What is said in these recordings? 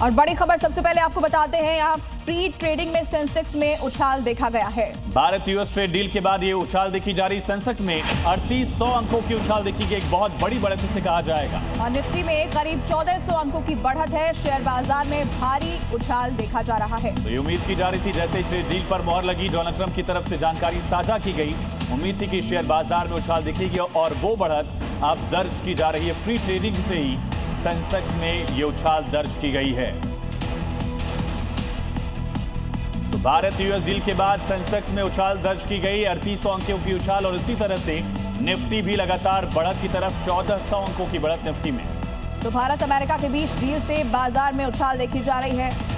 और बड़ी खबर सबसे पहले आपको बताते हैं, यहाँ प्री ट्रेडिंग में सेंसेक्स में उछाल देखा गया है। भारत यूएस ट्रेड डील के बाद ये उछाल देखी जा रही। सेंसेक्स में 3800 अंकों की उछाल देखी गई, एक बहुत बड़ी बढ़त इसे कहा जाएगा। और निफ्टी में करीब 1400 अंकों की बढ़त है। शेयर बाजार में भारी उछाल देखा जा रहा है। तो ये उम्मीद की जा रही थी, जैसे ही ट्रेड डील पर मोहर लगी, डोनाल्ड ट्रंप की तरफ से जानकारी साझा की गई, उम्मीद थी कि शेयर बाजार में उछाल दिखेगी और वो बढ़त अब दर्ज की जा रही है। प्री ट्रेडिंग से ही सेंसेक्स में ये उछाल दर्ज की गई है। तो भारत यूएस डील के बाद सेंसेक्स में उछाल दर्ज की गई, 3800 अंकों की उछाल। और इसी तरह से निफ्टी भी लगातार बढ़त की तरफ, 1400 अंकों की बढ़त निफ्टी में। तो भारत अमेरिका के बीच डील से बाजार में उछाल देखी जा रही है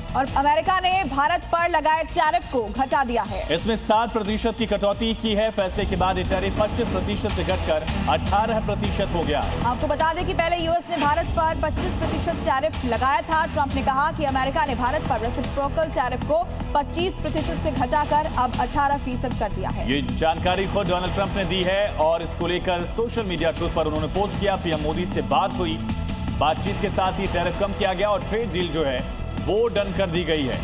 और अमेरिका ने भारत पर लगाए टैरिफ को घटा दिया है। इसमें 7% की कटौती की है। फैसले के बाद ये टैरिफ 25% से घटकर 18% हो गया। आपको बता दें कि पहले यूएस ने भारत पर 25% टैरिफ लगाया था। ट्रंप ने कहा कि अमेरिका ने भारत पर रेसिप्रोकल टैरिफ को 25% से घटाकर अब 18% कर दिया है। ये जानकारी खुद डोनाल्ड ट्रंप ने दी है और इसको लेकर सोशल मीडिया ट्रूथ पर उन्होंने पोस्ट किया। पीएम मोदी से बात हुई, बातचीत के साथ ही टैरिफ कम किया गया और ट्रेड डील जो है वो डन कर दी गई है।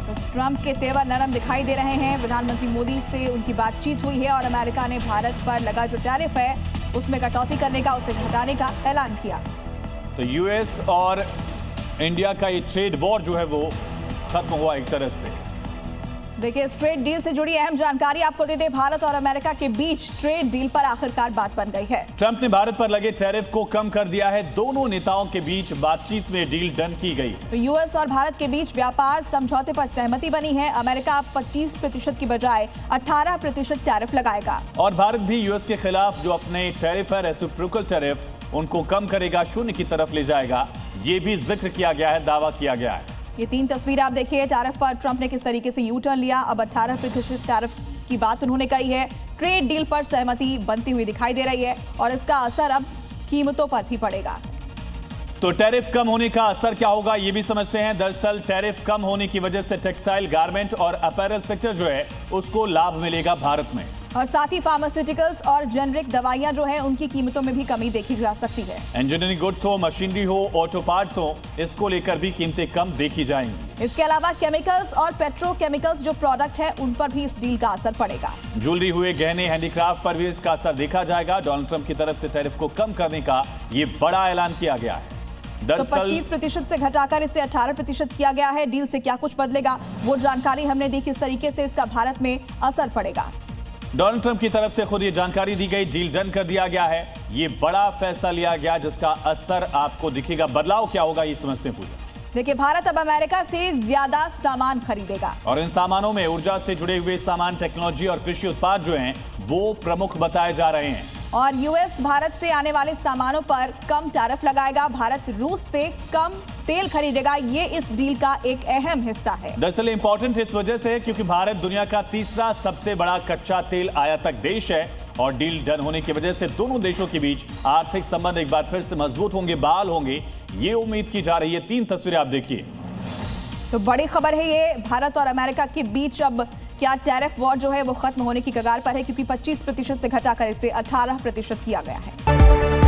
तो ट्रंप के तेवर नरम दिखाई दे रहे हैं। प्रधानमंत्री मोदी से उनकी बातचीत हुई है और अमेरिका ने भारत पर लगा जो टैरिफ है उसमें कटौती करने का, उसे घटाने का ऐलान किया। तो यूएस और इंडिया का ये ट्रेड वॉर जो है वो खत्म हुआ एक तरह से। देखिए, इस ट्रेड डील से जुड़ी अहम जानकारी आपको दे दें। भारत और अमेरिका के बीच ट्रेड डील पर आखिरकार बात बन गई है। ट्रंप ने भारत पर लगे टैरिफ को कम कर दिया है। दोनों नेताओं के बीच बातचीत में डील डन की गई। तो यूएस और भारत के बीच व्यापार समझौते पर सहमति बनी है। अमेरिका 25% की बजाय 18% टैरिफ लगाएगा और भारत भी यूएस के खिलाफ जो अपने टैरिफ है, रेसिप्रोकल टैरिफ, उनको कम करेगा, 0 की तरफ ले जाएगा। ये भी जिक्र किया गया है, दावा किया गया है। ये 3 तस्वीर आप देखिए, टैरिफ पर ट्रंप ने किस तरीके से यू टर्न लिया। अब 18% टैरिफ की बात उन्होंने कही है। ट्रेड डील पर सहमति बनती हुई दिखाई दे रही है और इसका असर अब कीमतों पर भी पड़ेगा। तो टैरिफ कम होने का असर क्या होगा ये भी समझते हैं। दरअसल टैरिफ कम होने की वजह से टेक्सटाइल, गारमेंट और अपैरल सेक्टर जो है उसको लाभ मिलेगा भारत में। और साथ ही फार्मास्यूटिकल्स और जेनरिक दवाइयां जो है उनकी कीमतों में भी कमी देखी जा सकती है। इंजीनियरिंग गुड्स हो, मशीनरी हो, ऑटो पार्ट्स हो, इसको लेकर भी कीमतें कम देखी जाएंगी। इसके अलावा केमिकल्स और पेट्रोकेमिकल्स जो प्रोडक्ट है उन पर भी इस डील का असर पड़ेगा। ज्वेलरी हुए, गहने, हैंडीक्राफ्ट पर भी इसका असर देखा जाएगा। डोनाल्ड ट्रंप की तरफ से टैरिफ को कम करने का ये बड़ा ऐलान किया गया है। तो 25% से घटाकर इसे 18% किया गया है। डील से क्या कुछ बदलेगा वो जानकारी हमने दी, किस तरीके से इसका भारत में असर पड़ेगा। डोनाल्ड ट्रंप की तरफ से खुद ये जानकारी दी गई, डील डन कर दिया गया है। ये बड़ा फैसला लिया गया जिसका असर आपको दिखेगा। बदलाव क्या होगा ये समझते हैं पूजा। देखिए, भारत अब अमेरिका से ज्यादा सामान खरीदेगा और इन सामानों में ऊर्जा से जुड़े हुए सामान, टेक्नोलॉजी और कृषि उत्पाद जो हैं वो प्रमुख बताए जा रहे हैं। और यूएस भारत से आने वाले सामानों पर कम टैरिफ लगाएगा। भारत रूस से कम तेल खरीदेगा। ये इस डील का एक अहम हिस्सा है। दरअसल इंपॉर्टेंट इस वजह से है क्योंकि भारत दुनिया का तीसरा सबसे बड़ा कच्चा तेल आयातक देश है और डील डन होने की वजह से दोनों देशों के बीच आर्थिक संबंध एक बार फिर से मजबूत होंगे, बहाल होंगे, ये उम्मीद की जा रही है। 3 तस्वीरें आप देखिए। तो बड़ी खबर है ये, भारत और अमेरिका के बीच अब क्या टैरिफ वॉर जो है वो खत्म होने की कगार पर है, क्योंकि 25% से घटाकर इसे 18% किया गया है।